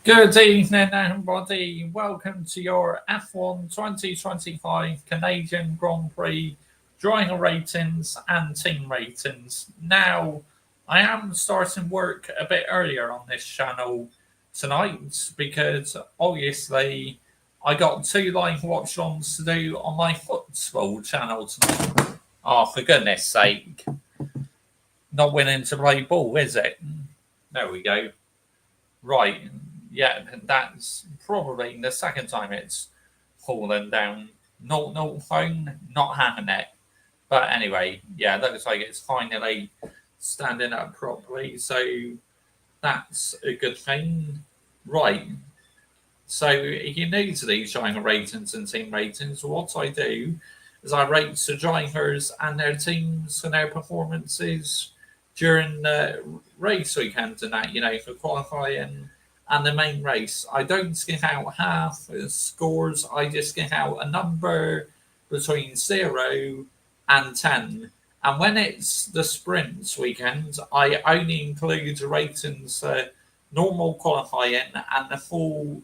Good evening, everybody. Welcome to your F1 2025 Canadian Grand Prix driver ratings and team ratings. Now, I am starting work a bit earlier on this channel tonight because obviously I got two live watch-alongs to do on my football channel tonight. Oh, for goodness sake. Not winning to play ball, is it? There we go. Right. Yeah, that's probably the second time it's fallen down. No phone, not having it. But anyway, yeah, looks like it's finally standing up properly. So that's a good thing. Right. So if you're new to these driver ratings and team ratings, what I do is I rate the drivers and their teams and their performances during the race weekend and that, for qualifying and the main race. I don't give out half scores, I just give out a number between 0 and 10. And when it's the sprints weekend, I only include ratings normal qualifying and the full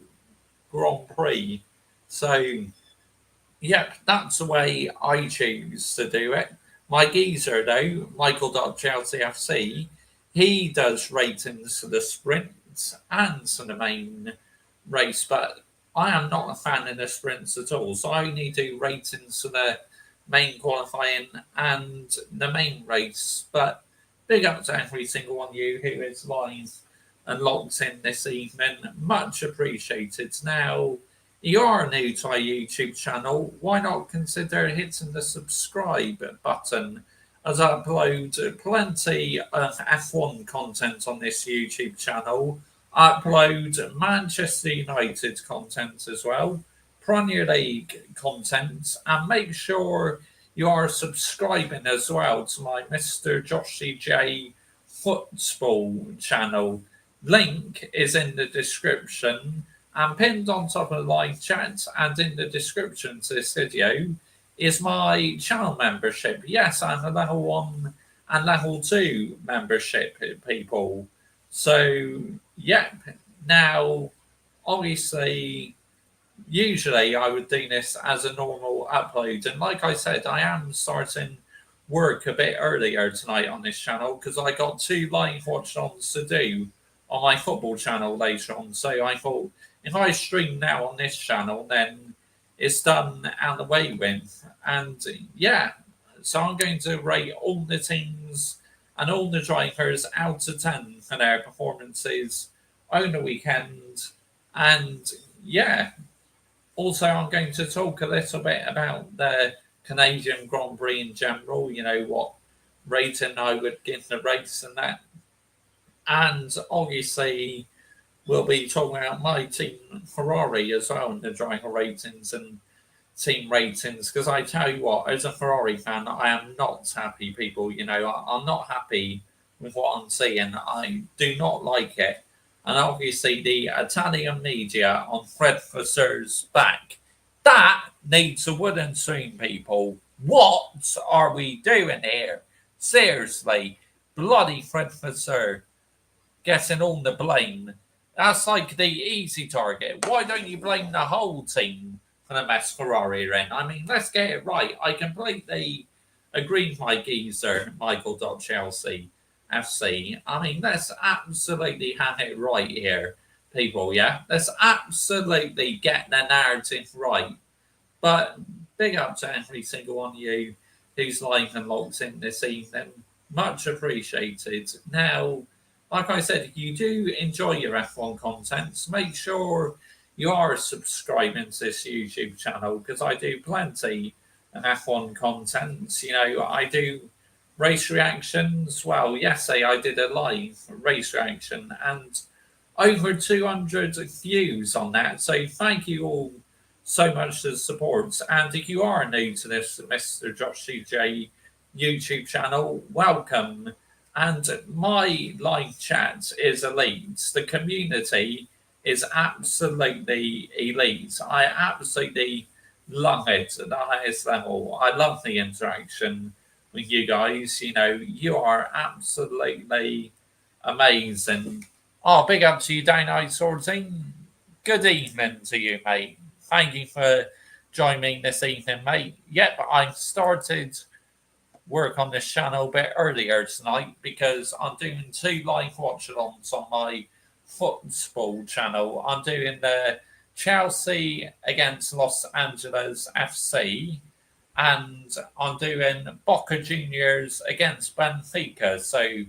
Grand Prix. So, yep, that's the way I choose to do it. My geezer, though, Michael.Chelsea FC, he does ratings for the sprints and for the main race, but I am not a fan of the sprints at all. So I only do ratings for the main qualifying and the main race. But big up to every single one of you who is live and locked in this evening. Much appreciated. Now, you are new to our YouTube channel. Why not consider hitting the subscribe button as I upload plenty of F1 content on this YouTube channel. I upload Manchester United content as well, Premier League content, and make sure you are subscribing as well to my Mr. Joshy J football channel. Link is in the description and pinned on top of the live chat and in the description to this video is my channel membership. Yes, I'm a level 1 and level 2 membership people. So, yep. Now, obviously, usually I would do this as a normal upload. And like I said, I am starting work a bit earlier tonight on this channel because I got two live watch-ons to do on my football channel later on. So I thought if I stream now on this channel, then it's done and the way with. And yeah, so I'm going to rate all the teams and all the drivers out of 10 for their performances on the weekend. And yeah, also I'm going to talk a little bit about the Canadian Grand Prix in general, what rating I would give the race and that. And obviously, we'll be talking about my team Ferrari as well in the driver ratings and team ratings. Because I tell you what, as a Ferrari fan, I am not happy, people. I'm not happy with what I'm seeing. I do not like it. And obviously, the Italian media on Fred Vasseurs back, that needs a wooden spoon, people. What are we doing here? Seriously, bloody Fred Vasseur getting all the blame. That's like the easy target. Why don't you blame the whole team for the mess Ferrari are in? I mean, let's get it right. I completely agree with my geezer, Michael.Chelsea FC. I mean, let's absolutely have it right here, people, yeah? Let's absolutely get the narrative right. But big up to every single one of you who's live and locked in this evening. Much appreciated. Now, like I said, if you do enjoy your F1 content, make sure you are subscribing to this YouTube channel because I do plenty of F1 content. I do race reactions. Well, yesterday I did a live race reaction and over 200 views on that. So thank you all so much for the support. And if you are new to this Mr. Josh CJ YouTube channel, welcome. And my live chat is elite. The community is absolutely elite. I absolutely love it at the highest level. I love the interaction with you guys. You are absolutely amazing. Oh, big up to you, Dino Sorting. Good evening to you, mate. Thank you for joining me this evening, mate. Yep, I started work on this channel a bit earlier tonight because I'm doing two live watch-alongs on my football channel. I'm doing the Chelsea against Los Angeles FC, and I'm doing Boca Juniors against Benfica. So,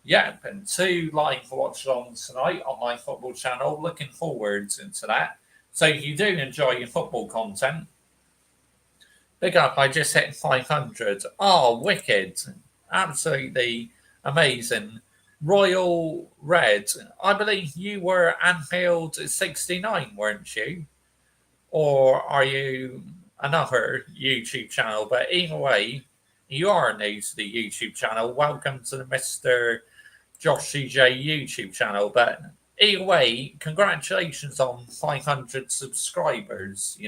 yeah, and two live watch-alongs tonight on my football channel. Looking forward to that. So, if you do enjoy your football content, big up, I just hit 500. Oh, wicked. Absolutely amazing. Royal Red, I believe you were Anfield 69, weren't you? Or are you another YouTube channel? But either way, you are new to the YouTube channel. Welcome to the Mr. Joshy J YouTube channel. But either way, congratulations on 500 subscribers.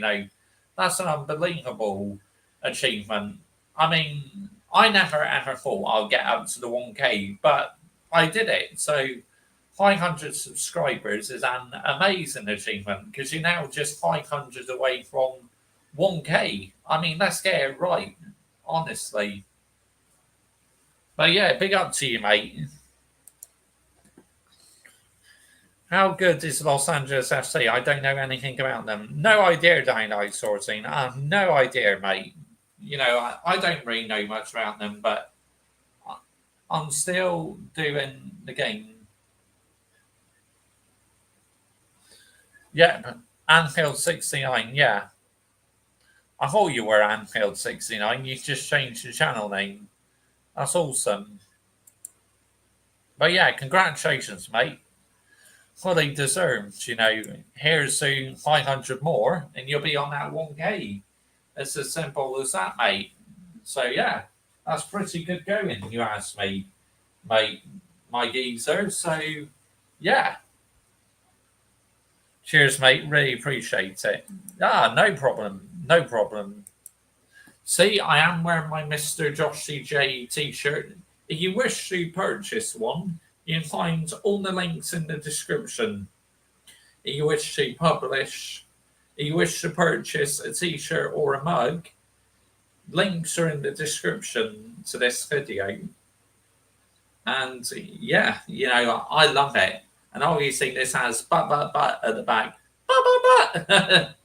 That's an unbelievable achievement. I mean, I never ever thought I'll get up to the 1K, but I did it. So 500 subscribers is an amazing achievement because you're now just 500 away from 1K. I mean, let's get it right, honestly. But yeah, big up to you, mate. How good is Los Angeles FC? I don't know anything about them. No idea, Dino Sorting. I have no idea, mate. I don't really know much about them, but I'm still doing the game. Yeah, Anfield 69, yeah. I thought you were Anfield 69. You just changed your channel name. That's awesome. But yeah, congratulations, mate. Fully deserved. Here's to 500 more, and you'll be on that 1K. It's as simple as that, mate. So yeah, that's pretty good going, you ask me, mate, my geezer. So yeah. Cheers, mate. Really appreciate it. No problem. No problem. See, I am wearing my Mr. Joshy J t-shirt. If you wish to purchase one, you can find all the links in the description. If you wish to if you wish to purchase a t-shirt or a mug, links are in the description to this video. And yeah, I love it. And obviously this has but at the back. But.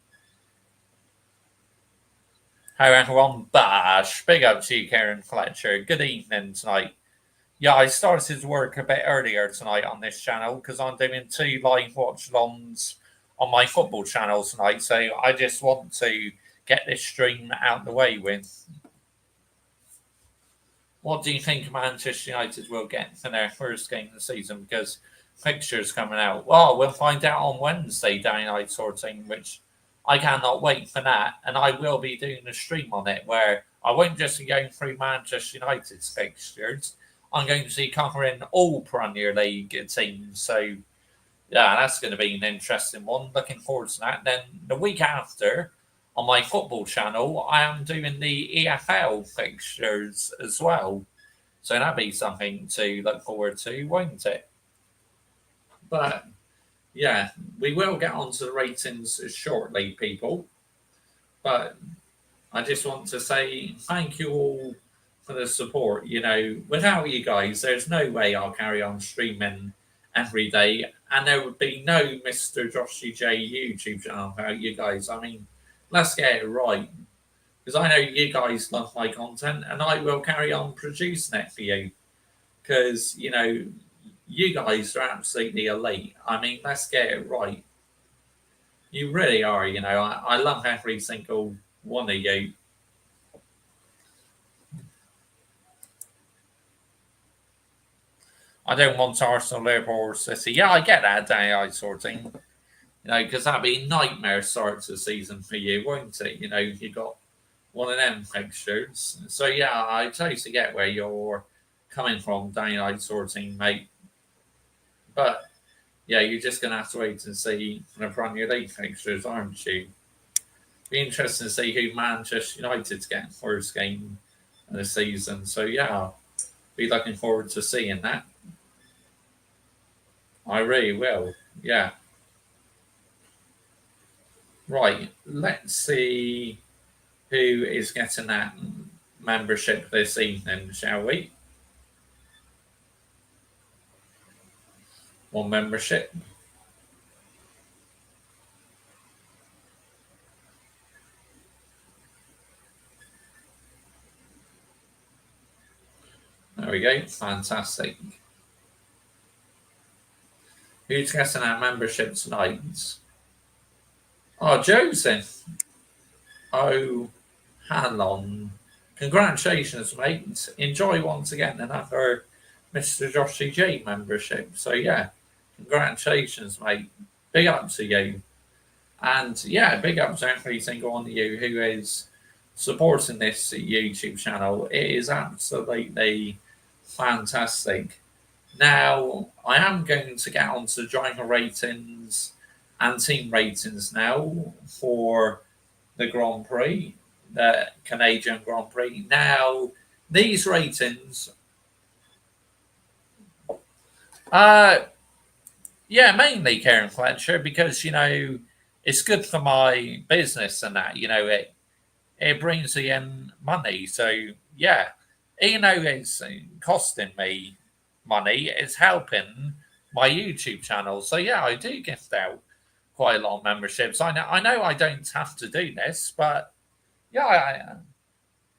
Hi everyone, bash. Big up to you, Karen Fletcher. Good evening tonight. Yeah, I started work a bit earlier tonight on this channel because I'm doing two live watch-alongs on my football channel tonight. So I just want to get this stream out the way with. What do you think Manchester United will get for their first game of the season? Because fixtures coming out. Well, we'll find out on Wednesday, Night Sorting, which I cannot wait for that. And I will be doing a stream on it where I won't just be going through Manchester United's fixtures. I'm going to be covering all Premier League teams. So, yeah, that's going to be an interesting one. Looking forward to that. Then the week after, on my football channel, I am doing the EFL fixtures as well. So that'll be something to look forward to, won't it? But yeah, we will get onto the ratings shortly, people. But I just want to say thank you all for the support. Without you guys, there's no way I'll carry on streaming every day. And there would be no Mr. Joshy J YouTube channel without you guys. I mean, let's get it right. Because I know you guys love my content and I will carry on producing it for you. Because, you guys are absolutely elite. I mean, let's get it right. You really are, I love every single one of you. I don't want Arsenal, Liverpool, or City. Yeah, I get that, AI sorting. Because that'd be a nightmare start to the season for you, won't it? You got one of them fixtures. So yeah, I totally get where you're coming from, daylight sorting, mate. But yeah, you're just gonna have to wait and see the Premier League fixtures, aren't you? Be interesting to see who Manchester United's getting first game of the season. So yeah, be looking forward to seeing that. I really will. Yeah. Right. Let's see who is getting that membership this evening, shall we? One membership. There we go. Fantastic. Who's getting our membership tonight? Oh, Joseph. Oh, Hanlon. Congratulations, mate. Enjoy once again another Mr. Joshy J membership. So, yeah, congratulations, mate. Big up to you. And, yeah, big up to every single one of you who is supporting this YouTube channel. It is absolutely fantastic. Now, I am going to get on to driver ratings and team ratings now for the Grand Prix, the Canadian Grand Prix. Now, these ratings, uh, yeah, mainly Karen Fletcher because it's good for my business and that. It brings in money. So yeah, even though it's costing me money, it's helping my YouTube channel. So yeah, I do gift out quite a lot of memberships. I know I don't have to do this, but yeah,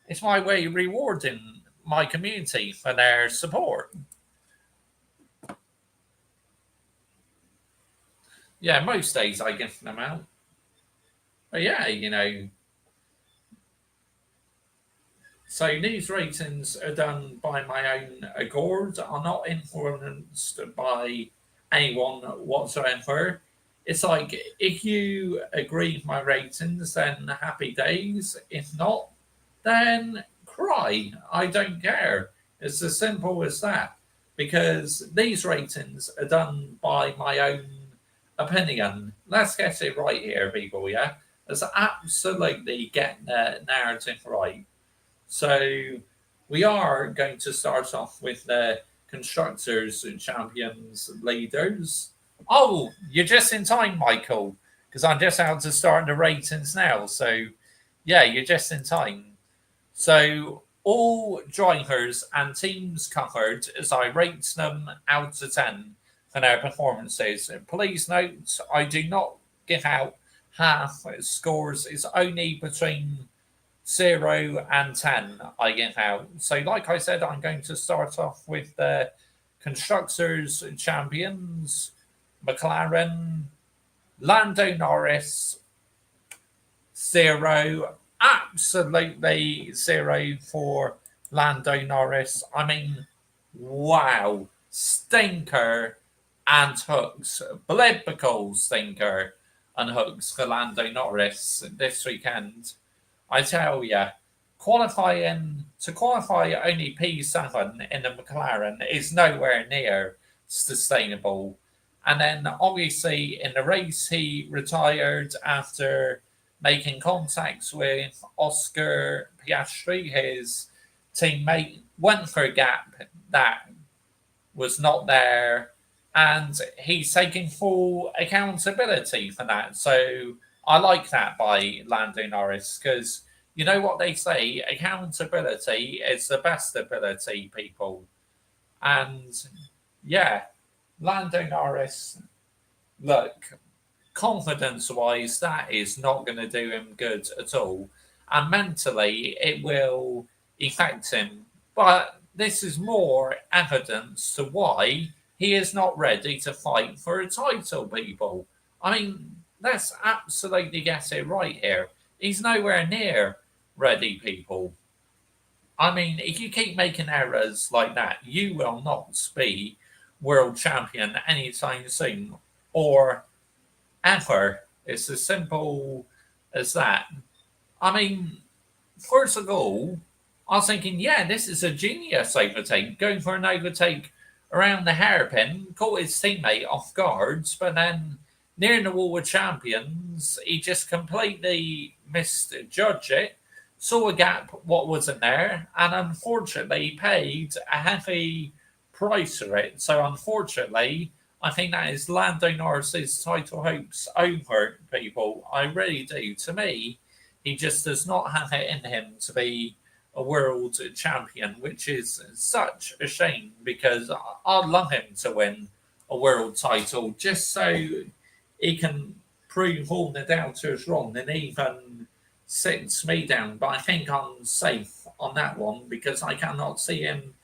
it's my way of rewarding my community for their support. Yeah, most days I gift them out. But yeah, so these ratings are done by my own accord, are not influenced by anyone whatsoever. It's like if you agree with my ratings, then happy days. If not, then cry. I don't care. It's as simple as that. Because these ratings are done by my own opinion. Let's get it right here, people, yeah? Let's absolutely get the narrative right. So we are going to start off with the constructors champions leaders. Oh, you're just in time, Michael, because I'm just out to start the ratings now. So yeah, you're just in time. So all drivers and teams covered as I rate them out of 10 for their performances. Please note, I do not give out half scores. It's only between 0 and 10 I give out. So, like I said, I'm going to start off with the constructors champions, McLaren, Lando Norris, 0, absolutely 0 for Lando Norris. I mean, wow, stinker and hooks, biblical stinker and hooks for Lando Norris this weekend. I tell you, qualify only P7 in the McLaren is nowhere near sustainable. And then obviously in the race he retired after making contacts with Oscar Piastri, his teammate, went for a gap that was not there, and he's taking full accountability for that. So I like that by Lando Norris because you know what they say: accountability is the best ability, people. And yeah, Lando Norris, look, confidence wise, that is not going to do him good at all. And mentally, it will affect him. But this is more evidence to why he is not ready to fight for a title, people. I mean, let's absolutely get it right here. He's nowhere near ready, people. I mean, if you keep making errors like that, you will not be world champion anytime soon or ever. It's as simple as that. I mean, first of all, I was thinking, yeah, this is a genius overtake, going for an overtake around the hairpin, caught his teammate off guards, but then near the wall of champions, he just completely misjudged it, saw a gap what wasn't there, and unfortunately paid a heavy price for it. So unfortunately, I think that is Lando Norris's title hopes over, people. I really do. To me, he just does not have it in him to be a world champion, which is such a shame because I'd love him to win a world title just so he can prove all the doubters wrong and even sits me down. But I think I'm safe on that one because I cannot see him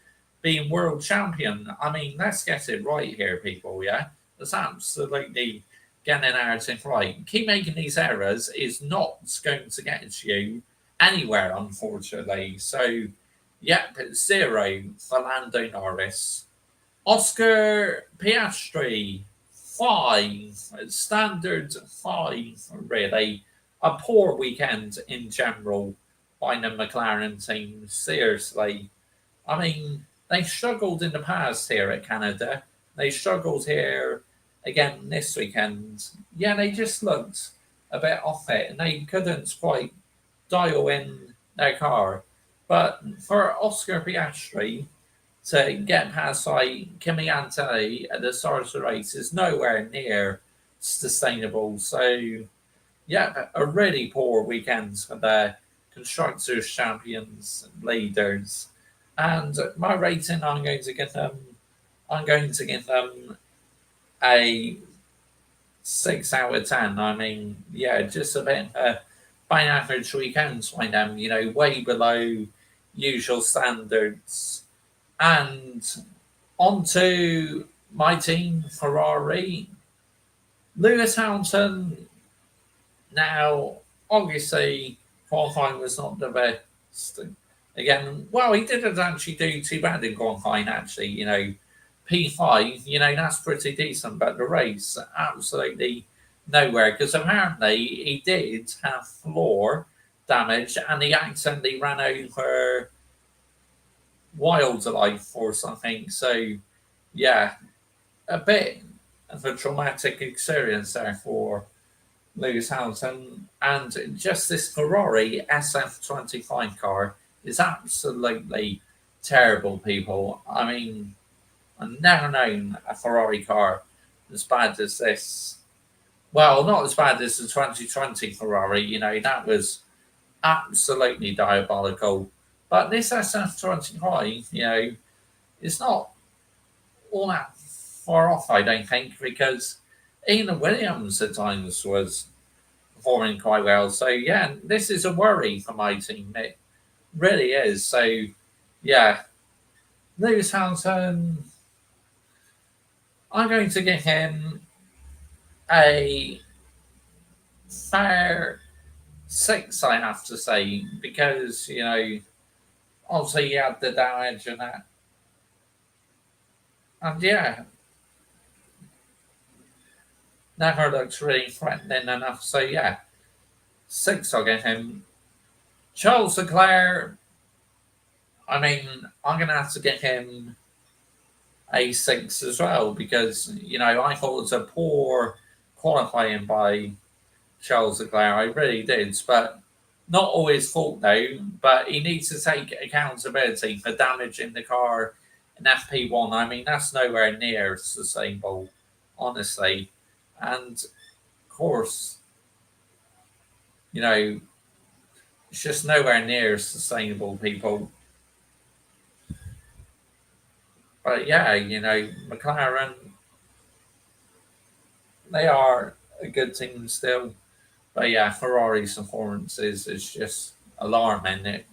being world champion. I mean, let's get it right here, people. Yeah, that's absolutely getting the narrative right. Keep making these errors is not going to get you anywhere, unfortunately. So, yep, 0 for Lando Norris. Oscar Piastri, 5. Standard 5, really. A poor weekend in general by the McLaren team. Seriously. I mean, they struggled in the past here at Canada. They struggled here again this weekend. Yeah, they just looked a bit off it and they couldn't quite dial in their car. But for Oscar Piastri to get past like Kimi Antonelli at the start of the race is nowhere near sustainable. So, yeah, a really poor weekend for the constructors, champions, leaders. And my rating, I'm going to give them a 6 out of 10. I mean, yeah, just a bit by an average weekend by them, way below usual standards. And on to my team, Ferrari. Lewis Hamilton, now, obviously, qualifying was not the best. Again, well, he didn't actually do too bad in qualifying, actually. P5, that's pretty decent, but the race, absolutely nowhere. Because apparently he did have floor damage and he accidentally ran over wildlife or something. So, yeah, a bit of a traumatic experience there for Lewis Hamilton. And just this Ferrari SF25 car is absolutely terrible, people. I mean, I've never known a Ferrari car as bad as this. Well, not as bad as the 2020 Ferrari, that was absolutely diabolical. But this SF25, it's not all that far off, I don't think, because Ian Williams at times was performing quite well. So, yeah, this is a worry for my team. It really is. So, yeah, Lewis Hamilton, I'm going to give him a fair 6, I have to say, because, obviously he had the damage and that. And yeah, never looks really threatening enough. So yeah, 6 I'll give him. Charles Leclerc, I mean, I'm going to have to give him a 6 as well because, I thought it was a poor qualifying by Charles Leclerc. I really did, but not all his fault though. But he needs to take accountability for damaging the car in FP1. I mean, that's nowhere near sustainable, honestly. And of course, it's just nowhere near sustainable, people. But yeah, McLaren, they are a good team still. But yeah, Ferrari's performance is just alarming. It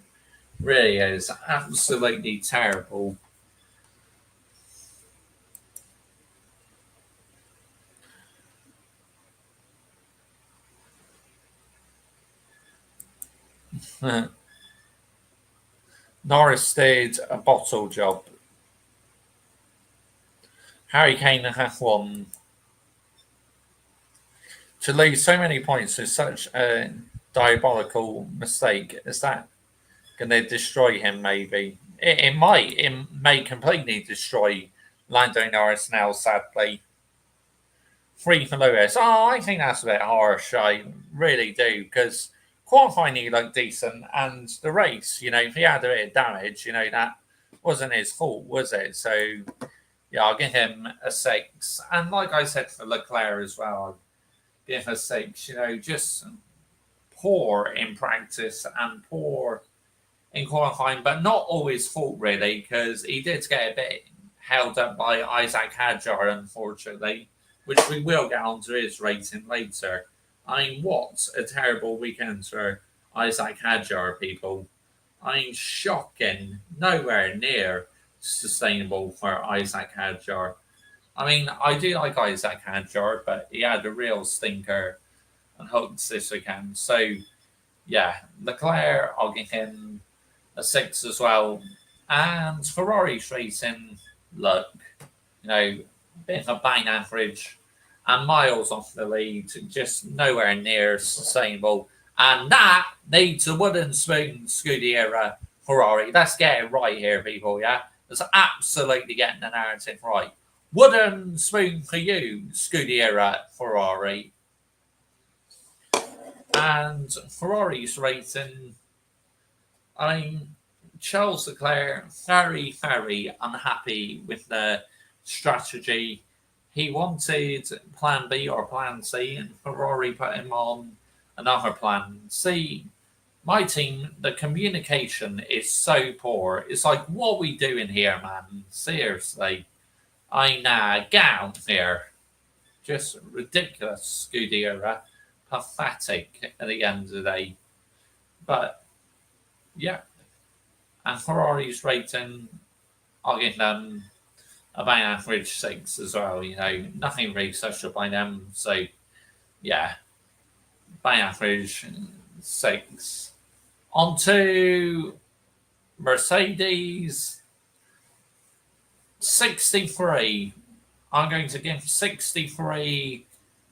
really is absolutely terrible. Norris did a bottle job. Harry Kane has won. To lose so many points is such a diabolical mistake. Is that going to destroy him? Maybe it might. It may completely destroy Lando Norris now. Sadly, 3 for Lewis. Oh, I think that's a bit harsh. I really do because qualifying he looked decent, and the race, if he had a bit of damage, that wasn't his fault, was it? So yeah, I'll give him a 6. And like I said for Leclerc as well, I'll give him a 6. Just poor in practice and poor in qualifying, but not all his fault really, because he did get a bit held up by Isaac Hadjar, unfortunately, which we will get onto his rating later. I mean, what a terrible weekend for Isaac Hadjar, people. I mean, shocking. Nowhere near sustainable for Isaac Hadjar. I mean, I do like Isaac Hadjar, but he had a real stinker and hooks this weekend. So, yeah, Leclerc, I'll give him a 6 as well. And Ferrari's racing, look, bit of a bang average and miles off the lead, just nowhere near sustainable. And that needs a wooden spoon, Scuderia Ferrari. Let's get it right here, people, yeah? Let's absolutely get the narrative right. Wooden spoon for you, Scuderia Ferrari. And Ferrari's rating, I mean, Charles Leclerc, very, very unhappy with the strategy. He wanted plan B or plan C, and Ferrari put him on another plan. See, my team, the communication is so poor. It's like, what are we doing here, man? Seriously. Get out here. Just ridiculous, Scuderia. Pathetic at the end of the day. But, yeah. And Ferrari's rating, I'll give them about average 6 as well. Nothing really special by them. So, yeah, by average 6. On to Mercedes 63. I'm going to give 63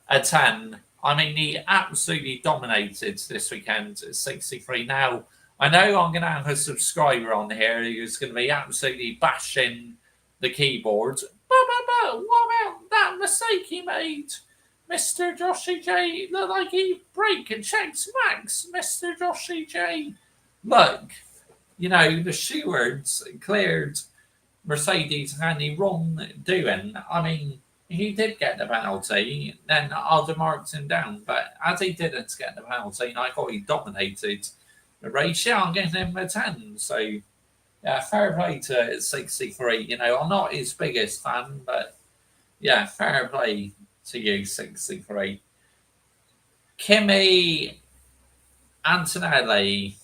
a 10. I mean, he absolutely dominated this weekend at 63. Now, I know I'm going to have a subscriber on here who's going to be absolutely bashing the keyboard. What about that mistake he made? Mr. Joshy J, look like he brake and checked Max. Mr. Joshy J. Look, the stewards cleared Mercedes had any wrongdoing. I mean, he did get the penalty, then I'd marked him down. But as he didn't get the penalty, I thought he dominated the race. Yeah, I'm getting him a 10. So, yeah, fair play to 63. I'm not his biggest fan, but yeah, fair play to you, 63. Kimi Antonelli,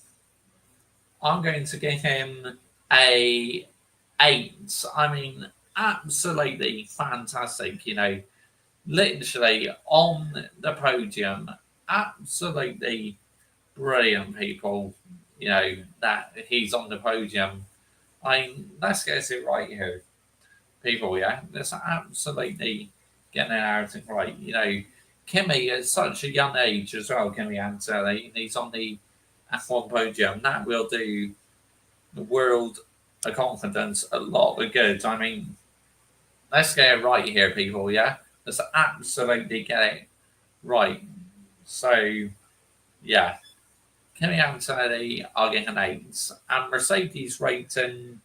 I'm going to give him a 8. I mean, absolutely fantastic, literally on the podium. Absolutely brilliant, people, that he's on the podium. I mean, let's get it right here, people, yeah? Let's absolutely get the narrative right. Kimi at such a young age as well, Kimi Antonelli, and he's on the F1 podium. That will do the world of confidence a lot of good. I mean, let's get it right here, people, yeah? Let's absolutely get it right. So, yeah. Kimi Antonelli, I'll give an 8. And Mercedes rating,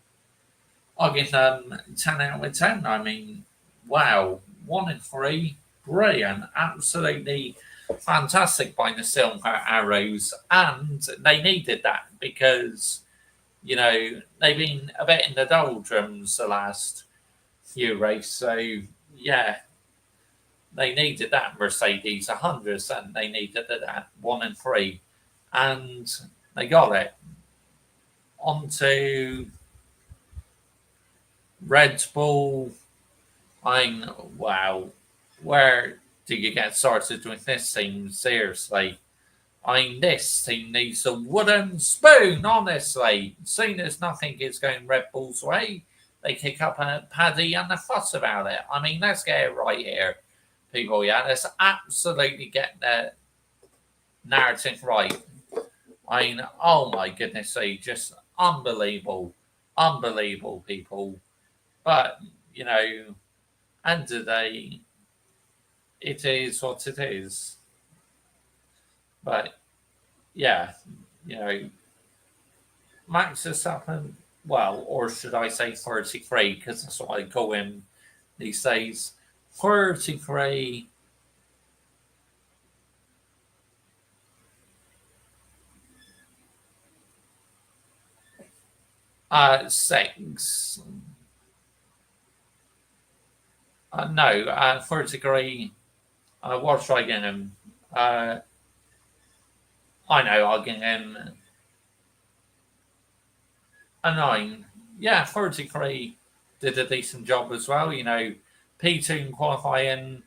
I'll give them 10 out of 10. I mean, wow. 1 in 3. Brilliant. Absolutely fantastic by the Silver Arrows. And they needed that because, they've been a bit in the doldrums the last few races. So, yeah, they needed that, Mercedes. 100% they needed that. 1 in 3. And they got it. On to Red Bull. Wow. Where do you get started with this team? Seriously. This team needs a wooden spoon, honestly. Soon as nothing is going Red Bull's way, they kick up a paddy and a fuss about it. Let's get it right here, people, yeah? Let's absolutely get the narrative right. Oh my goodness, just unbelievable, people. But, end of the day, it is what it is. But, yeah, Max Verstappen, well, or should I say 33, because that's what I call him these days. 33, 6. No, 33. What should I get him? I know, I'll get him a 9. Yeah, 33 did a decent job as well. P2 in qualifying,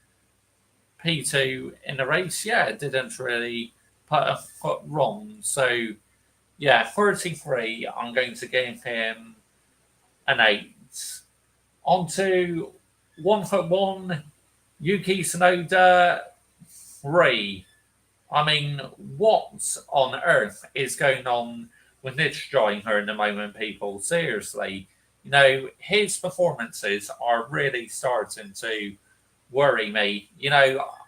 P2 in the race. Yeah, didn't really put a foot wrong. So, yeah, 33, I'm going to give him an 8. On to 1 foot 1, Yuki Tsunoda 3. I mean, what on earth is going on with this driver in the moment, people? Seriously. His performances are really starting to worry me.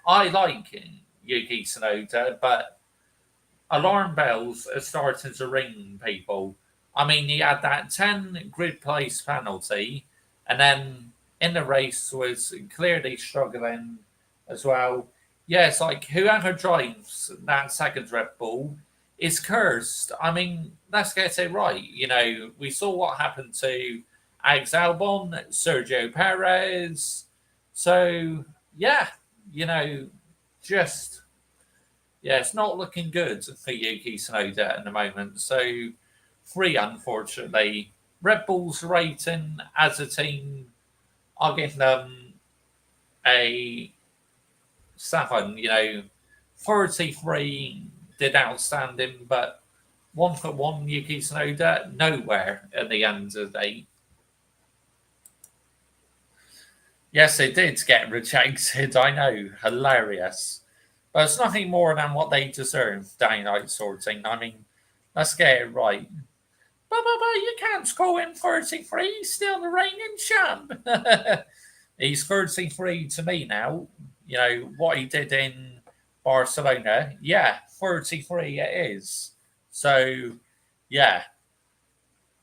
I like Yuki Tsunoda, but alarm bells are starting to ring, people. I mean, he had that 10 grid place penalty, and then in the race was clearly struggling as well. Yes, like whoever drives that second Red Bull is cursed. I mean, let's get it right. We saw what happened to Alex Albon, Sergio Perez. So, yeah, you know, just, yeah, it's not looking good for Yuki Tsunoda at the moment. So, 3, unfortunately. Red Bull's rating as a team, I'll give them a 7. 43 did outstanding, but 1 for 1 Yuki Tsunoda, nowhere at the end of the day. Yes, it did get rejected, I know, hilarious. But it's nothing more than what they deserve, day night sorting. I mean, let's get it right. But you can't score him 33, he's still the reigning champ. He's 33 to me now. What he did in Barcelona, yeah, 33 it is. So, yeah.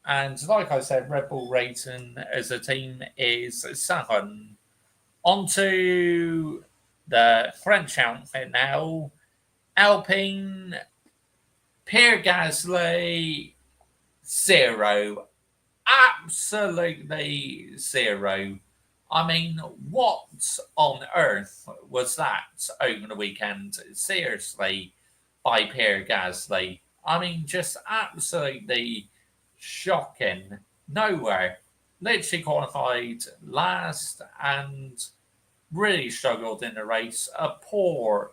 And like I said, Red Bull rating as a team is 7. On to the French outfit now. Alpine, Pierre Gasly, 0. Absolutely 0. I mean, what on earth was that over the weekend? Seriously, by Pierre Gasly. I mean, just absolutely shocking. Nowhere. Literally qualified last and really struggled in the race. A poor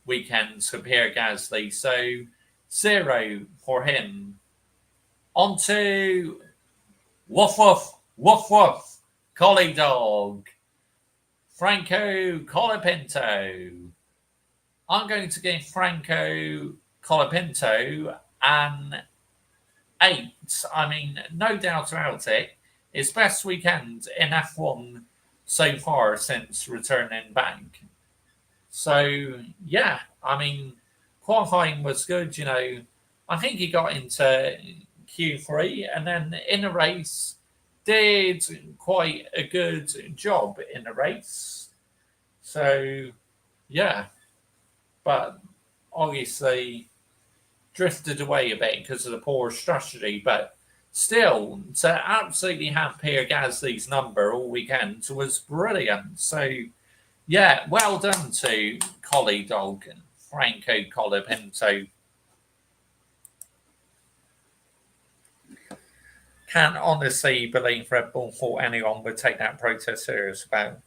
weekend for Pierre Gasly. So 0 for him. On to woof woof, woof woof, collie dog, Franco Colapinto. I'm going to give Franco Colapinto an 8. I mean, no doubt about it. His best weekend in F1 so far since returning back. So, yeah, I mean, qualifying was good. I think he got into Q3 and then in the race did quite a good job in the race. So, yeah, but obviously drifted away a bit because of the poor strategy. But still, to absolutely have Pierre Gasly's number all weekend was brilliant. So, yeah, well done to Collie Dog and Franco Colapinto. Can't honestly believe Red Bull thought anyone would take that protest serious about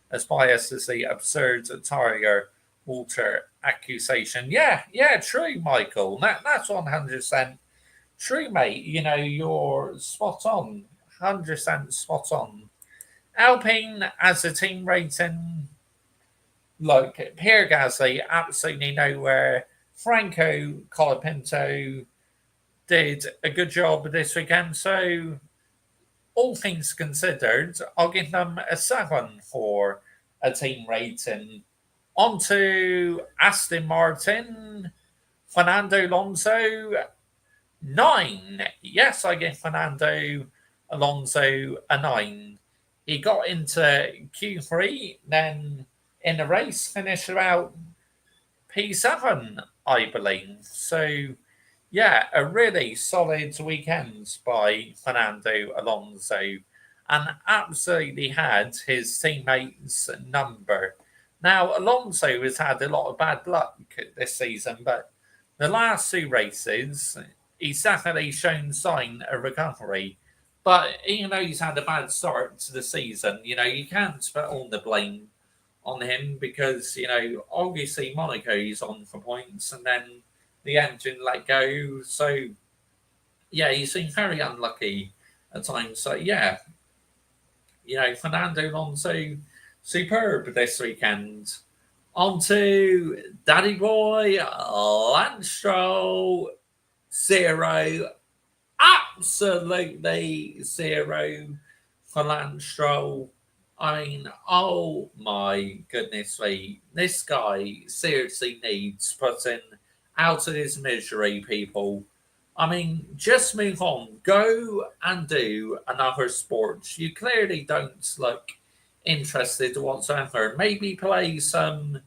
as biased as the absurd Tiger Walter accusation. Yeah, true, Michael. That's 100% true, mate. You're spot on. 100% spot on. Alpine as a team rating, look, Pierre Gasly, absolutely nowhere. Franco Colapinto did a good job this weekend. So, all things considered, I'll give them a 7 for a team rating. On to Aston Martin, Fernando Alonso, 9. Yes, I give Fernando Alonso a 9. he got into Q3, then in the race finished about P7, I believe. So, yeah, a really solid weekend by Fernando Alonso and absolutely had his teammates' number. Now, Alonso has had a lot of bad luck this season, but the last two races, he's definitely shown sign of recovery. But even though he's had a bad start to the season, you can't put all the blame on him because obviously Monaco's on for points and then the engine let go. So yeah, he's been very unlucky at times. So yeah, Fernando Alonso superb this weekend. On to Daddy Boy Lance Stroll 0, absolutely 0 for Lance Stroll. I mean, oh my goodness me. This guy seriously needs putting out of his misery, people. I mean, just move on. Go and do another sport. You clearly don't look interested whatsoever. Maybe play some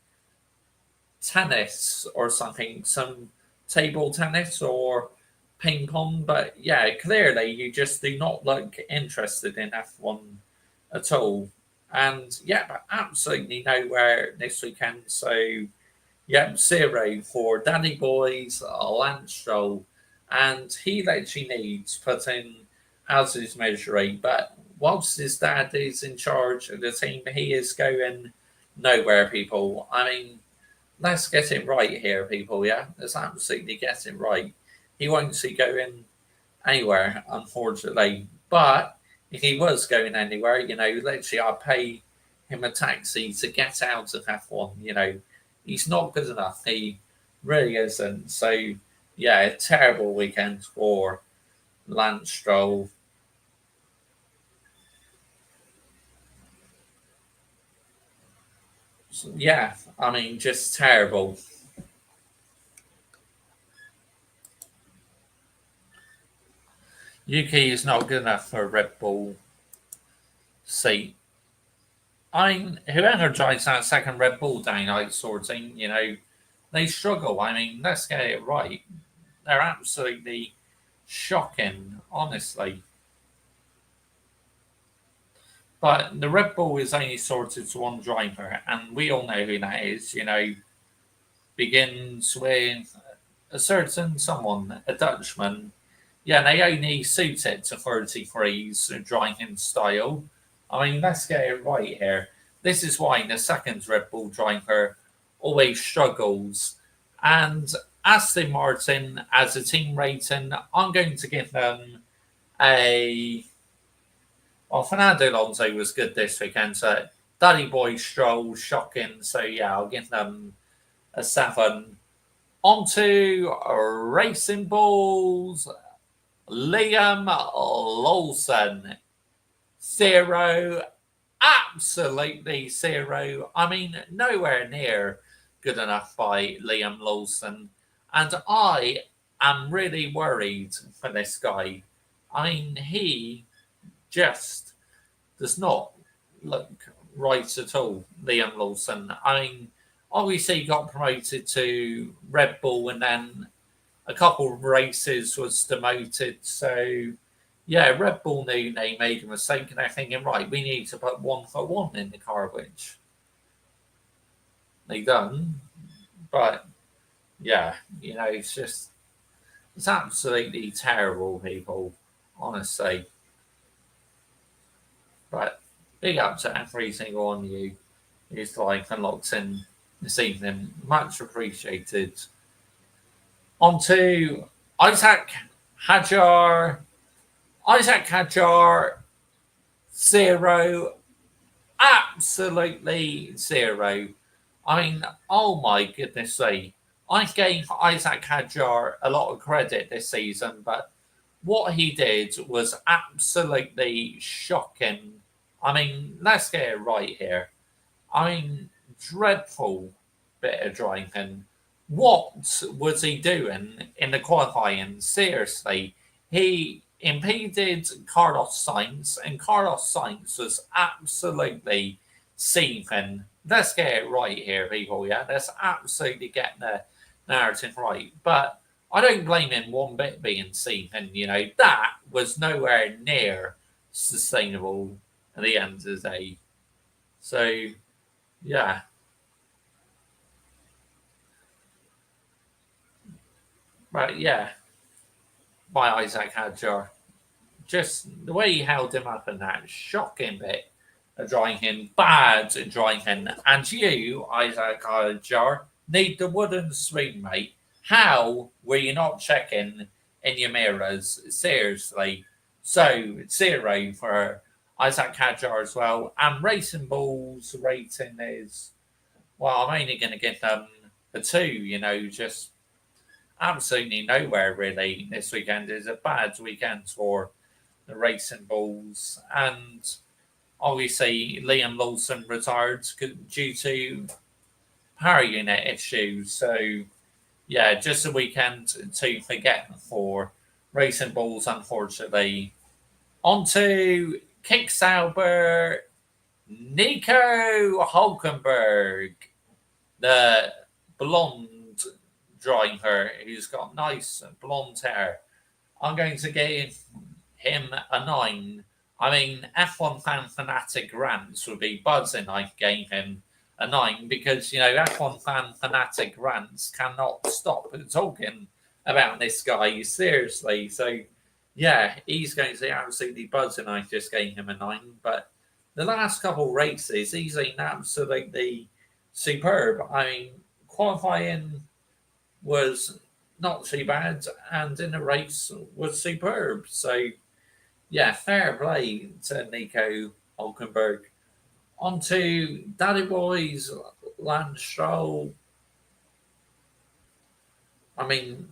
tennis or something, some table tennis or ping pong. But yeah, clearly you just do not look interested in F1 at all. And yeah, but absolutely nowhere this weekend. So yeah, 0 for Danny Boy's Lance Stroll. And he literally needs putting out his misery. But whilst his dad is in charge of the team, he is going nowhere, people. I mean, let's get it right here, people. Yeah, let's absolutely get it right. He won't see going anywhere, unfortunately. But if he was going anywhere, literally, I'd pay him a taxi to get out of F1. He's not good enough. He really isn't. So, yeah, a terrible weekend for Lance Stroll. So, yeah, I mean, just terrible. Yuki is not good enough for a Red Bull seat. I mean, whoever drives that second Red Bull down out sorting, they struggle. I mean, let's get it right. They're absolutely shocking, honestly. But the Red Bull is only sorted to one driver, and we all know who that is. Begins with a certain someone, a Dutchman. Yeah, they only suit it to 33's driving style. I mean, let's get it right here. This is why the second Red Bull driver always struggles. And Aston Martin, as a team rating, I'm going to give them a. Well, Fernando Alonso was good this weekend, so Daddy Boy Stroll, shocking. So yeah, I'll give them a 7. On to Racing Balls. Liam Lawson, 0, absolutely 0. I mean, nowhere near good enough by Liam Lawson. And I am really worried for this guy. I mean, he just does not look right at all, Liam Lawson. I mean, obviously he got promoted to Red Bull and then a couple of races was demoted. So, yeah, Red Bull knew they made a mistake and they're thinking, right, we need to put 1-for-1 in the car, which they done. But, yeah, it's absolutely terrible, people, honestly. But big up to every single one of you who's like unlocked in this evening. Much appreciated. On to Isaac Hajar. Isaac Hajar, 0. Absolutely 0. I mean, oh my goodness me. I gave Isaac Hajar a lot of credit this season, but what he did was absolutely shocking. I mean, let's get it right here. I mean, dreadful bit of driving. What was he doing in the qualifying? Seriously, he impeded Carlos Sainz, and Carlos Sainz was absolutely seething. Let's get it right here, people. Yeah, let's absolutely get the narrative right. But I don't blame him one bit being seething. That was nowhere near sustainable at the end of the day. So, yeah. But yeah, by Isaac Hadjar. Just the way he held him up in that shocking bit of drawing him bad at drawing him. And you, Isaac Hadjar, need the wooden spoon, mate. How were you not checking in your mirrors? Seriously. So, 0 for Isaac Hadjar as well. And Racing Bull's rating is, well, I'm only going to give them a 2, just absolutely nowhere really this weekend. Is a bad weekend for the Racing Bulls. And obviously, Liam Lawson retired due to power unit issues. So, yeah, just a weekend to forget for Racing Bulls, unfortunately. On to Kick Sauber, Nico Hulkenberg, the blonde driver who's got nice blonde hair. I'm going to give him a 9. I mean, F1 fan fanatic rants would be buzzing. I gave him a 9 because, F1 fan fanatic rants cannot stop talking about this guy, seriously. So, yeah, he's going to be absolutely buzzing. I just gave him a 9. But the last couple races, he's been absolutely superb. I mean, qualifying was not too bad, and in the race was superb. So, yeah, fair play to Nico Hulkenberg. On to Daddy Boy's Lance Stroll. I mean,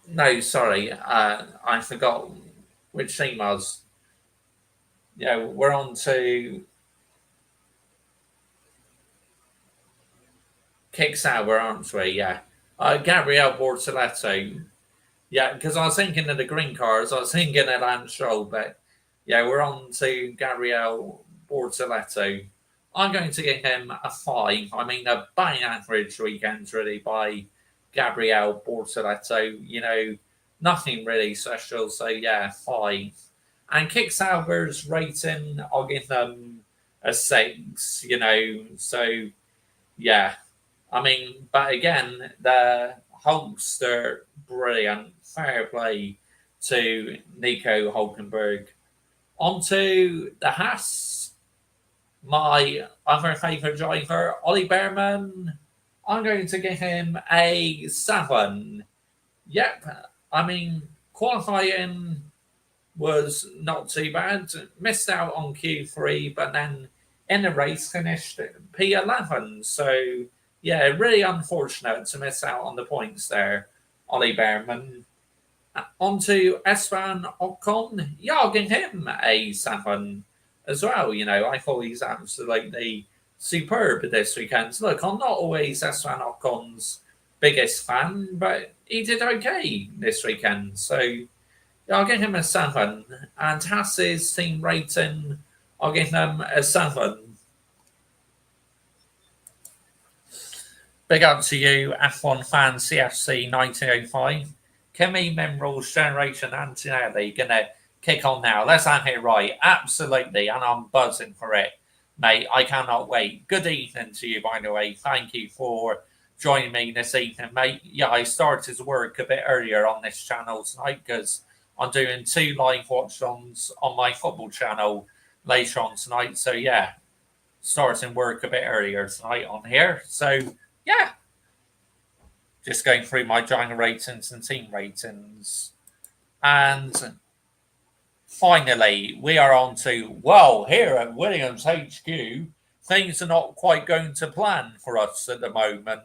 no, sorry, I forgot which team was. Yeah, we're on to Kick Sauber, aren't we? Yeah. Gabriel Bortoleto. Yeah, because I was thinking of the green cars. I was thinking of Lance Stroll, but yeah, we're on to Gabriel Bortoleto. I'm going to give him a 5. I mean, a bang average weekend, really, by Gabriel Bortoleto. Nothing really special. So, yeah, 5. And Kick Sauber's rating, I'll give them a 6, So, yeah. I mean, but again, the Hulks are brilliant. Fair play to Nico Hulkenberg. On to the Haas, my other favourite driver, Ollie Behrman. I'm going to give him a 7. Yep, I mean, qualifying was not too bad. Missed out on Q3, but then in the race finished P11. So, yeah, really unfortunate to miss out on the points there, Ollie Behrman. On to Esteban Ocon. Yeah, I'll give him a 7 as well. I thought he's absolutely superb this weekend. Look, I'm not always Esteban Ocon's biggest fan, but he did okay this weekend. So, yeah, I'll give him a 7. And Haas's team rating, I'll give him a 7. Big up to you, F1 fan CFC 1905. Kimi Minerals Generation Antonelli gonna kick on now. Let's have it right. Absolutely. And I'm buzzing for it, mate. I cannot wait. Good evening to you, by the way. Thank you for joining me this evening, mate. Yeah, I started work a bit earlier on this channel tonight because I'm doing 2 live watch-ons on my football channel later on tonight. So, yeah, starting work a bit earlier tonight on here. So, yeah, just going through my driver ratings and team ratings. And finally, we are on to, well, here at Williams HQ, things are not quite going to plan for us at the moment.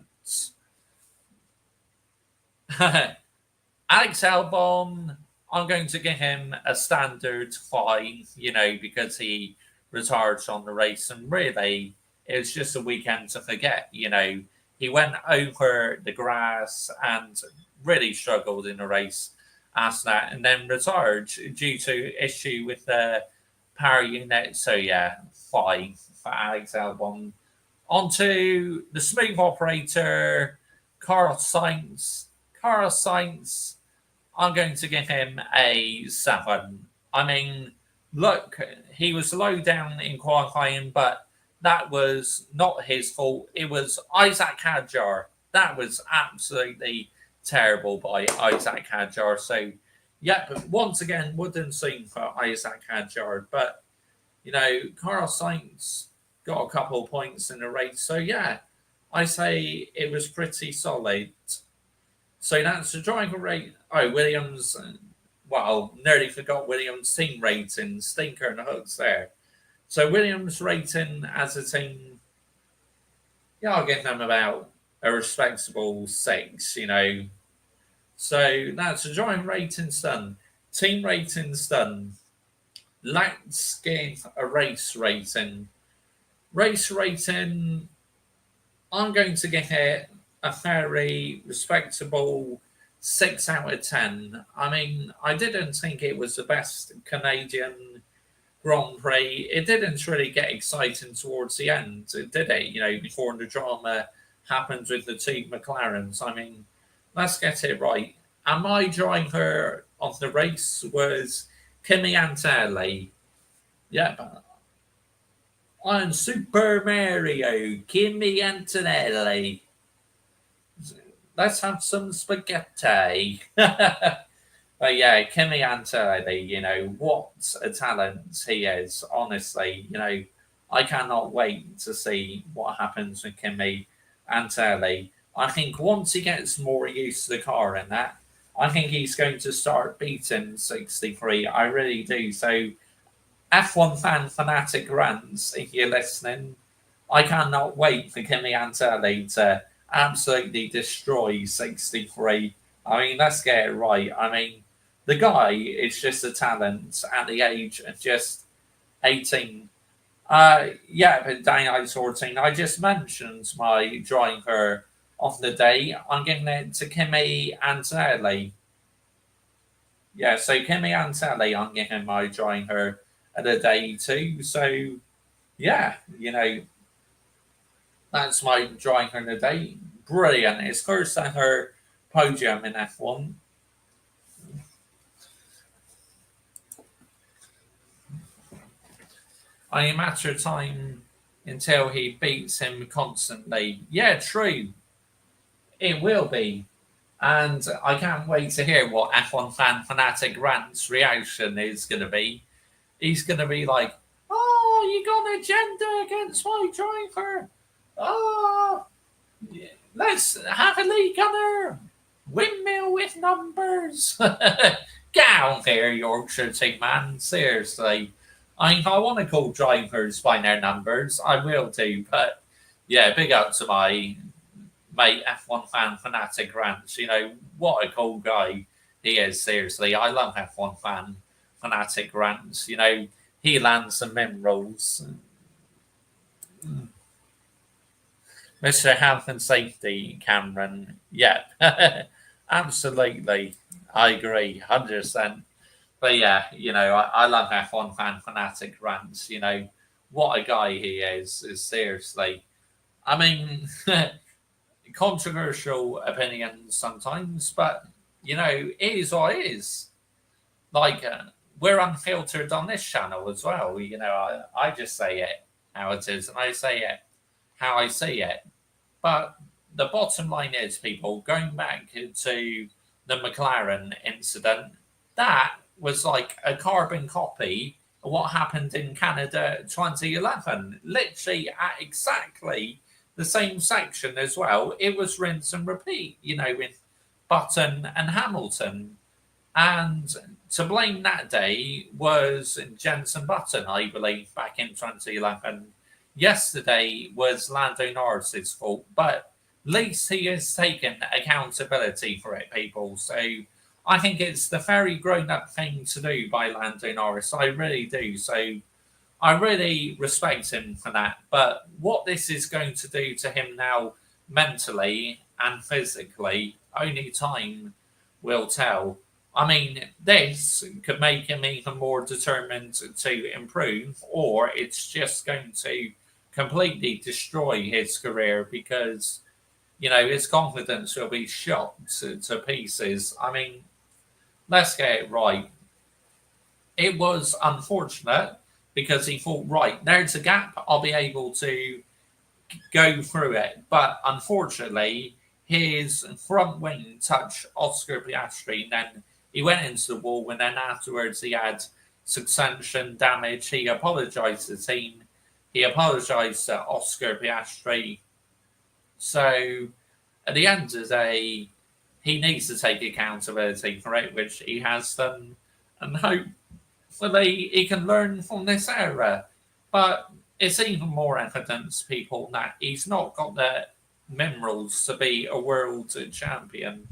Alex Albon, I'm going to give him a standard 5, because he retired on the race. And really, it was just a weekend to forget, He went over the grass and really struggled in the race. after that, and then retired due to issue with the power unit. So yeah, 5 for Alex Albon. On to the smooth operator, Carlos Sainz. Carlos Sainz, I'm going to give him a 7. I mean, look, he was low down in qualifying, but that was not his fault. It was Isaac Hadjar. That was absolutely terrible by Isaac Hadjar. So, yeah, but once again, wouldn't sing for Isaac Hadjar. But, Carlos Sainz got a couple of points in the race. So, yeah, I say it was pretty solid. So that's the driver rate. Oh, Williams. Well, nearly forgot Williams' team rating. Stinker and hooks there. So Williams' rating as a team, yeah, I'll give them about a respectable 6. So that's the driver ratings done. Team ratings done. Let's give a race rating. Race rating, I'm going to give it a very respectable 6 out of 10. I mean, I didn't think it was the best Canadian Grand Prix. It didn't really get exciting towards the end, did it? Before the drama happened with the two McLarens. I mean, let's get it right. And my driver of the race was Kimi Antonelli. Yeah, but on Super Mario, Kimi Antonelli. Let's have some spaghetti. But yeah, Kimi Antonelli, what a talent he is, honestly. I cannot wait to see what happens with Kimi Antonelli. I think once he gets more used to the car and that, I think he's going to start beating 63. I really do. So, F1 fan fanatic rants, if you're listening, I cannot wait for Kimi Antonelli to absolutely destroy 63. I mean, let's get it right. I mean, the guy is just a talent at the age of just 18. Yeah, but Daniel 14. I just mentioned my driver of the day. I'm giving it to Kimi Antonelli. Yeah, so Kimi Antonelli, I'm giving my driver of the day too. So, yeah, that's my driver of the day. Brilliant. It's first ever podium in F1. Only a matter of time until he beats him constantly. Yeah, true. It will be. And I can't wait to hear what F1 fan fanatic rant's reaction is going to be. He's going to be like, "Oh, you got an agenda against my driver. Oh, yeah. Let's have a leak on her. Windmill with numbers." Get out there, Yorkshire team man. Seriously. I mean, if I want to call drivers by their numbers, I will do. But yeah, big up to my mate F1 fan fanatic rants. What a cool guy he is. Seriously, I love F1 fan fanatic rants. He lands some minerals. Mr. Health and Safety, Cameron. Yeah, absolutely. I agree, 100%. But yeah, I love F1 fan fanatic rants. What a guy he is seriously. I mean, controversial opinions sometimes, but it is what it is. Like, we're unfiltered on this channel as well. I just say it how it is, and I say it how I see it. But the bottom line is, people, going back to the McLaren incident, that was like a carbon copy of what happened in Canada 2011. Literally at exactly the same section as well. It was rinse and repeat, with Button and Hamilton. And to blame that day was Jenson Button, I believe, back in 2011. Yesterday was Lando Norris's fault, but at least he has taken accountability for it, people. So I think it's the very grown-up thing to do by Lando Norris. I really do. So I really respect him for that. But what this is going to do to him now, mentally and physically, only time will tell. I mean, this could make him even more determined to improve, or it's just going to completely destroy his career because, his confidence will be shot to pieces. I mean, let's get it right. It was unfortunate because he thought, right, there's a gap, I'll be able to go through it. But unfortunately, his front wing touched Oscar Piastri, and then he went into the wall, and then afterwards he had suspension damage. He apologised to the team, he apologised to Oscar Piastri. So at the end of the day, he needs to take accountability for it, which he has done, and hopefully he can learn from this error. But it's even more evidence, people, that he's not got the minerals to be a world champion.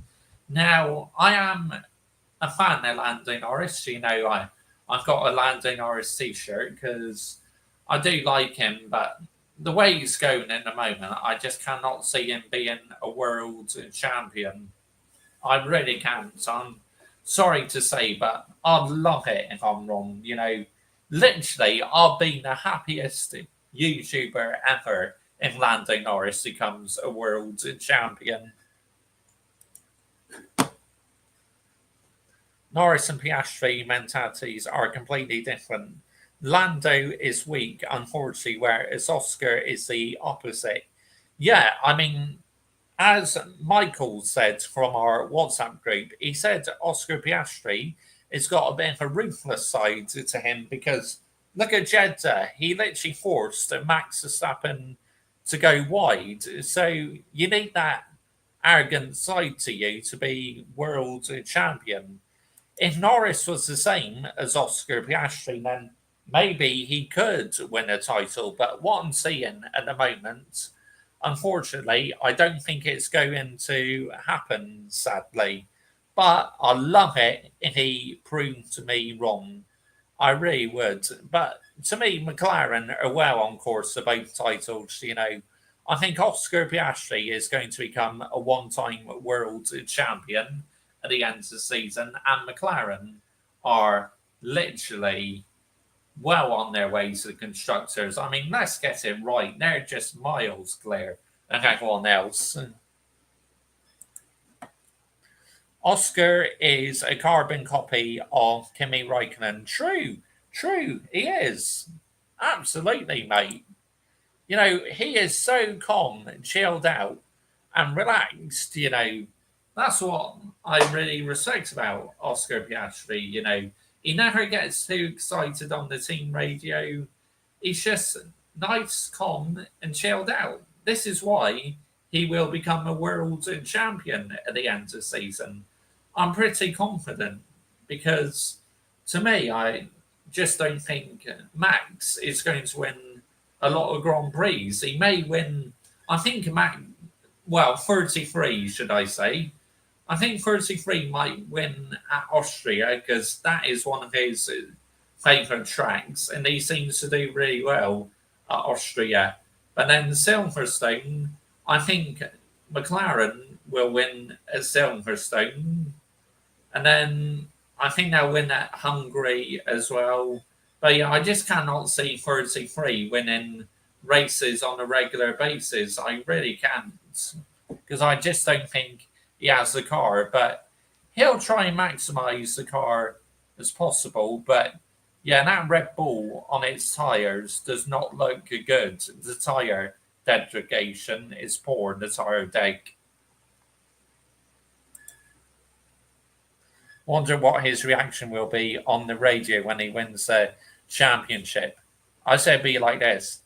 Now, I am a fan of Lando Norris. I've got a Lando Norris t-shirt because I do like him, but the way he's going in the moment, I just cannot see him being a world champion. I really can't. So I'm sorry to say, but I'd love it if I'm wrong. Literally, I'll be the happiest YouTuber ever if Lando Norris becomes a world champion. Norris and Piastri mentalities are completely different. Lando is weak, unfortunately, whereas Oscar is the opposite. Yeah, I mean, as Michael said from our WhatsApp group, he said Oscar Piastri has got a bit of a ruthless side to him because look at Jeddah. He literally forced Max Verstappen to go wide. So you need that arrogant side to you to be world champion. If Norris was the same as Oscar Piastri, then maybe he could win a title. But what I'm seeing at the moment, unfortunately, I don't think it's going to happen, sadly. But I love it if he proved me wrong. I really would. But to me, McLaren are well on course for both titles. I think Oscar Piastri is going to become a one-time world champion at the end of the season, and McLaren are literally well on their way to the constructors. I mean, let's get it right. They're just miles clear of everyone else. Oscar is a carbon copy of Kimi Raikkonen. True, he is. Absolutely, mate. He is so calm and chilled out and relaxed. That's what I really respect about Oscar Piastri. He never gets too excited on the team radio. He's just nice, calm, and chilled out. This is why he will become a world champion at the end of the season. I'm pretty confident because to me, I just don't think Max is going to win a lot of Grand Prix. He may win, I think, 33, should I say. I think 33 might win at Austria because that is one of his favourite tracks, and he seems to do really well at Austria. But then Silverstone, I think McLaren will win at Silverstone, and then I think they'll win at Hungary as well. But yeah, I just cannot see 33 winning races on a regular basis. I really can't because I just don't think he has the car. But he'll try and maximise the car as possible. But yeah, that Red Bull on its tyres does not look good. The tyre degradation is poor. The tyre deck. Wonder what his reaction will be on the radio when he wins the championship. I said be like this.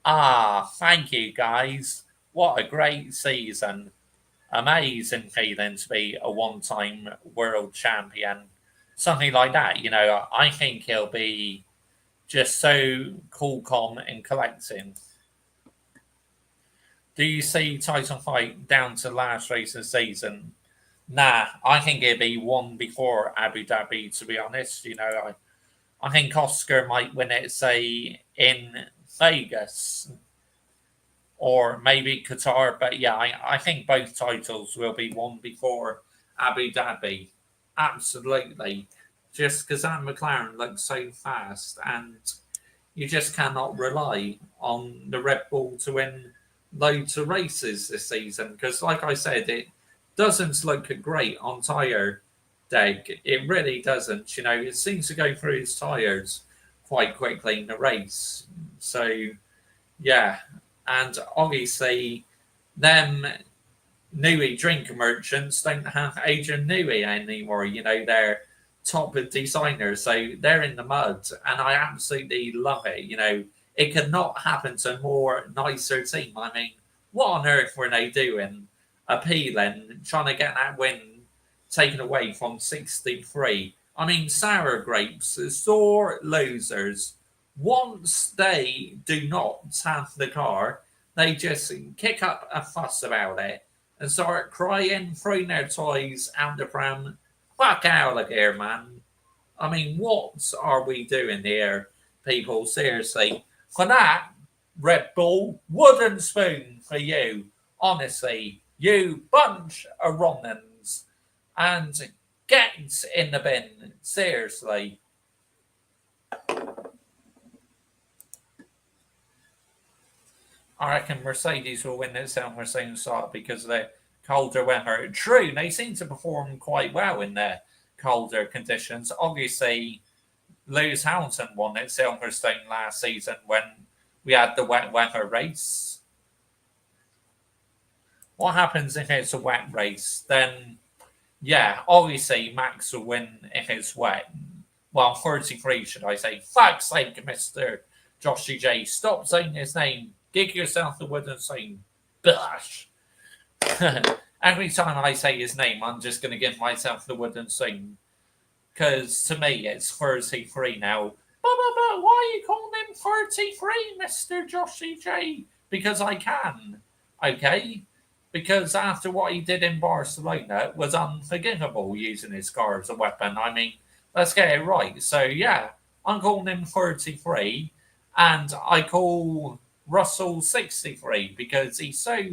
Thank you guys. What a great season. Amazing feeling to be a one-time world champion. Something like that, I think he'll be just so cool, calm and collecting. Do you see title fight down to last race of the season? Nah, I think it'd be one before Abu Dhabi, to be honest. I think Oscar might win it, say, in Vegas or maybe Qatar. But yeah, I think both titles will be won before Abu Dhabi. Absolutely. Just because that McLaren looks so fast, and you just cannot rely on the Red Bull to win loads of races this season. Because, like I said, it doesn't look great on tyre deck. It really doesn't. You know, it seems to go through its tyres quite quickly in the race. So, yeah. And obviously, them Newey drink merchants don't have Adrian Newey anymore. You know, they're top designers, so they're in the mud, and I absolutely love it. You know, it could not happen to a more nicer team. I mean, what on earth were they doing? Appealing, trying to get that win taken away from 63. I mean, sour grapes, sore losers. Once they do not have the car, they just kick up a fuss about it and start crying, throwing their toys out the pram. Fuck out of here, man. I mean, what are we doing here, people? Seriously. For that, Red Bull, wooden spoon for you. Honestly, you bunch of Romans. And get in the bin. Seriously. I reckon Mercedes will win this out Mercedes start because of the colder weather. True, they seem to perform quite well in the colder conditions. Obviously, Lewis Hamilton won at Silverstone last season when we had the wet weather race. What happens if it's a wet race? Then, yeah, obviously Max will win if it's wet. Well, 33, should I say. Fuck's sake, Mr. Joshy J. Stop saying his name. Give yourself the wooden sign. Bush. Every time I say his name, I'm just going to give myself the wooden sign. Because to me, it's 33 now. But why are you calling him 33, Mr. Joshy J? Because I can. Okay? Because after what he did in Barcelona, it was unforgivable using his car as a weapon. I mean, let's get it right. So, yeah, I'm calling him 33. And I call Russell 63 because he's so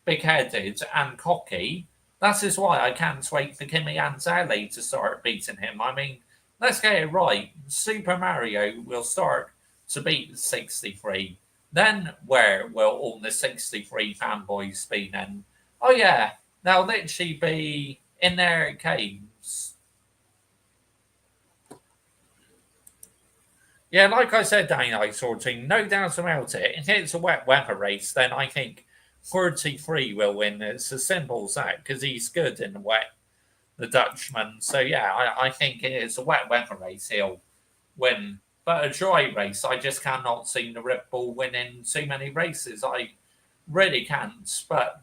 big-headed and cocky. That is why I can't wait for Kimi Anzali to start beating him. I mean, let's get it right. Super Mario will start to beat 63. Then where will all the 63 fanboys be then? Oh yeah, they'll literally be in their caves. Yeah, like I said, Daylight sorting, no doubt about it. If it's a wet weather race, then I think 33 will win. It's as simple as that because he's good in the wet, the Dutchman. So yeah, I think it is a wet weather race. He'll win. But a dry race, I just cannot see the Red Bull winning too many races. I really can't. But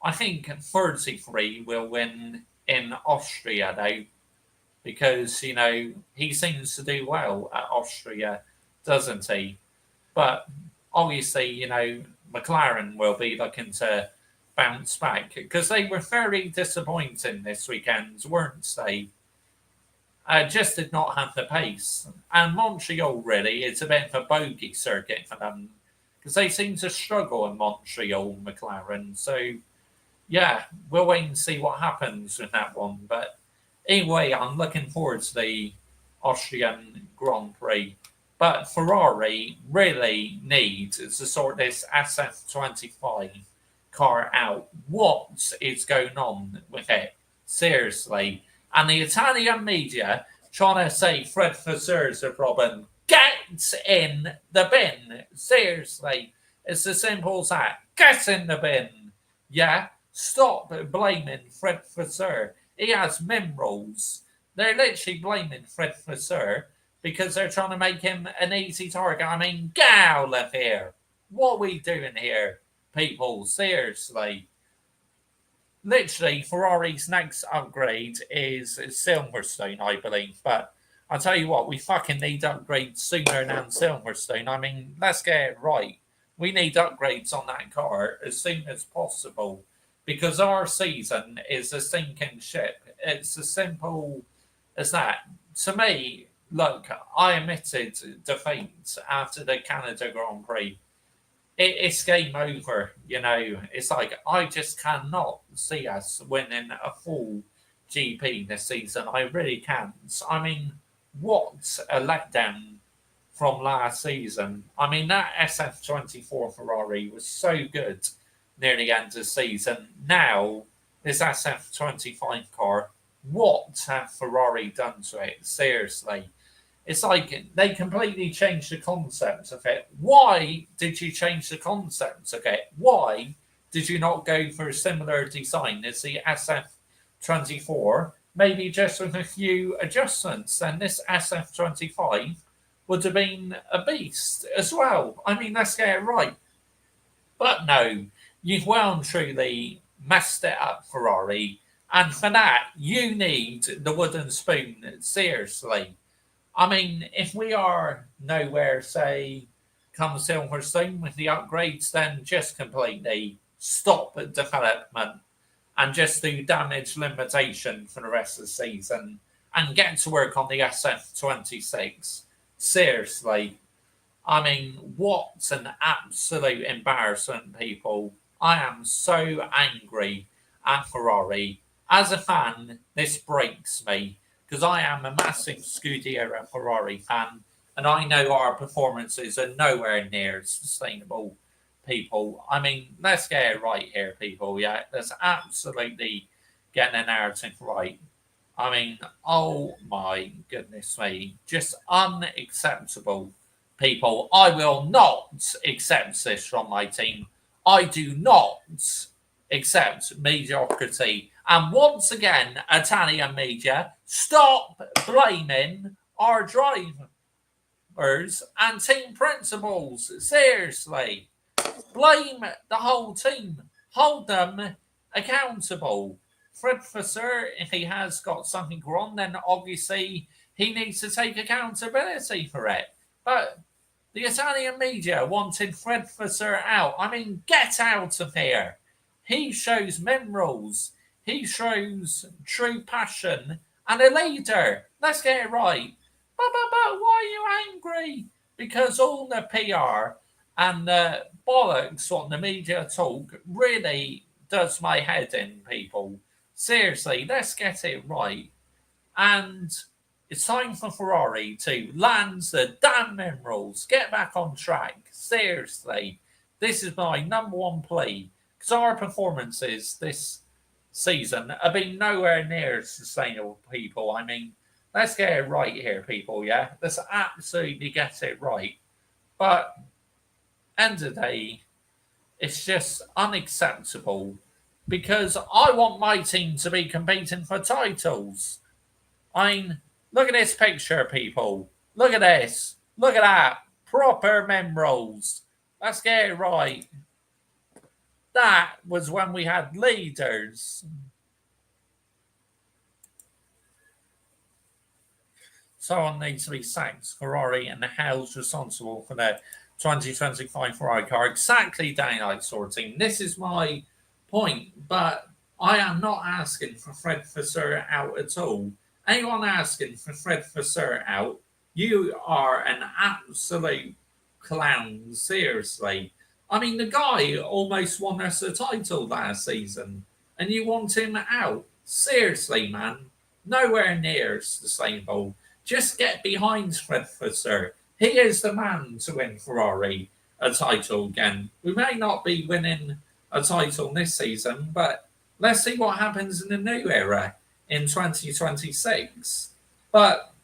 I think 33 will win in Austria, though, because, you know, he seems to do well at Austria, doesn't he? But obviously, you know, McLaren will be looking to bounce back because they were very disappointing this weekend, weren't they? Just did not have the pace. And Montreal, really, it's a bit of a bogey circuit for them because they seem to struggle in Montreal, McLaren. So, yeah, we'll wait and see what happens with that one. But anyway, I'm looking forward to the Austrian Grand Prix. But Ferrari really needs to sort this SF25 car out. What is going on with it? Seriously. And the Italian media trying to say Fred Vasseur's a problem. Get in the bin. Seriously. It's as simple as that. Get in the bin. Yeah? Stop blaming Fred Vasseur. He has minerals. They're literally blaming Fred Vasseur because they're trying to make him an easy target. I mean, get out of here. What are we doing here, people? Seriously. Literally, Ferrari's next upgrade is Silverstone, I believe. But I'll tell you what, we fucking need upgrades sooner than Silverstone. I mean, let's get it right. We need upgrades on that car as soon as possible because our season is a sinking ship. It's as simple as that. To me, look, I admitted defeat after the Canada Grand Prix. It's game over, you know. It's like I just cannot see us winning a full GP this season. I really can't. I mean, what a letdown from last season. I mean, that SF24 Ferrari was so good near the end of the season. Now, this SF25 car, what have Ferrari done to it? Seriously. It's like they completely changed the concept of it. Why did you change the concept of it? Why did you not go for a similar design as the SF24? Maybe just with a few adjustments. Then this SF25 would have been a beast as well. I mean, let's get it right. But no, you've well and truly messed it up, Ferrari. And for that, you need the wooden spoon, seriously. I mean, if we are nowhere, say, come Silverstone with the upgrades, then just completely stop development and just do damage limitation for the rest of the season and get to work on the SF26. Seriously. I mean, what an absolute embarrassment, people. I am so angry at Ferrari. As a fan, this breaks me because I am a massive Scuderia Ferrari fan and I know our performances are nowhere near sustainable, people. I mean, let's get it right here, people. Yeah, let's absolutely get the narrative right. I mean, oh my goodness me, just unacceptable, people. I will not accept this from my team. I do not accept mediocrity. And once again, Italian media, stop blaming our drivers and team principals. Seriously. Blame the whole team. Hold them accountable. Fred Vasseur, if he has got something wrong, then obviously he needs to take accountability for it. But the Italian media wanted Fred Vasseur out. I mean, get out of here. He shows minerals. He shows true passion and a leader. Let's get it right. But why are you angry? Because all the PR and the bollocks on the media talk really does my head in, people. Seriously, let's get it right. And it's time for Ferrari to land the damn minerals. Get back on track. Seriously. This is my number one plea. Because our performances this season have been nowhere near sustainable, people. I mean, let's get it right here, people, yeah? Let's absolutely get it right. But, end of the day, it's just unacceptable because I want my team to be competing for titles. I mean, look at this picture, people. Look at this. Look at that. Proper minerals. Let's get it right. That was when we had leaders. Someone needs to be sacked. Ferrari and the hell's responsible for the 2025 Ferrari car. Exactly, daylight sorting. This is my point, but I am not asking for Fred Vasseur out at all. Anyone asking for Fred Vasseur out, you are an absolute clown, seriously. I mean, the guy almost won us a title last season, and you want him out? Seriously, man. Nowhere near sustainable. Just get behind Fred Vasseur. He is the man to win Ferrari a title again. We may not be winning a title this season, but let's see what happens in the new era in 2026. But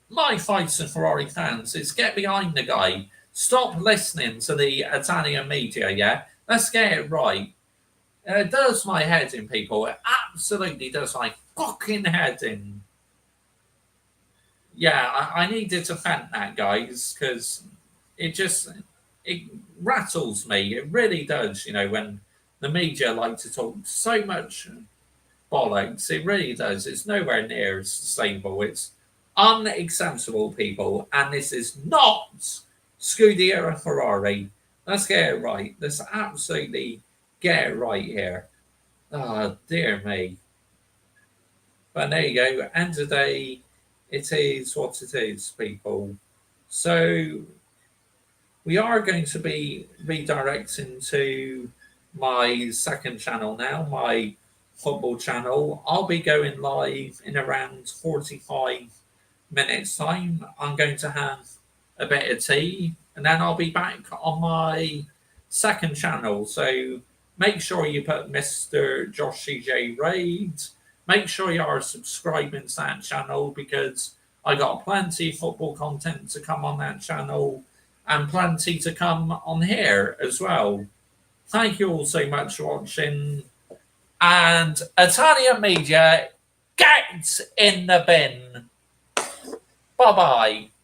my fight to Ferrari fans is get behind the guy. Stop listening to the Italian media, yeah? Let's get it right. It does my head in, people. It absolutely does my fucking head in. Yeah, I needed to vent that, guys, because it rattles me. It really does, when the media like to talk so much bollocks. It really does. It's nowhere near as sustainable. It's unacceptable, people. And this is not Scuderia Ferrari. Let's get it right. Let's absolutely get it right here. Oh, dear me. But there you go. End of the day, it is what it is, people. So we are going to be redirecting to my second channel now, my football channel. I'll be going live in around 45 minutes' time. I'm going to have a bit of tea and then I'll be back on my second channel. So make sure you put Mr. Josh CJ Raid. Make sure you are subscribing to that channel because I got plenty of football content to come on that channel and plenty to come on here as well. Thank you all so much for watching. And Italian media, get in the bin. Bye bye.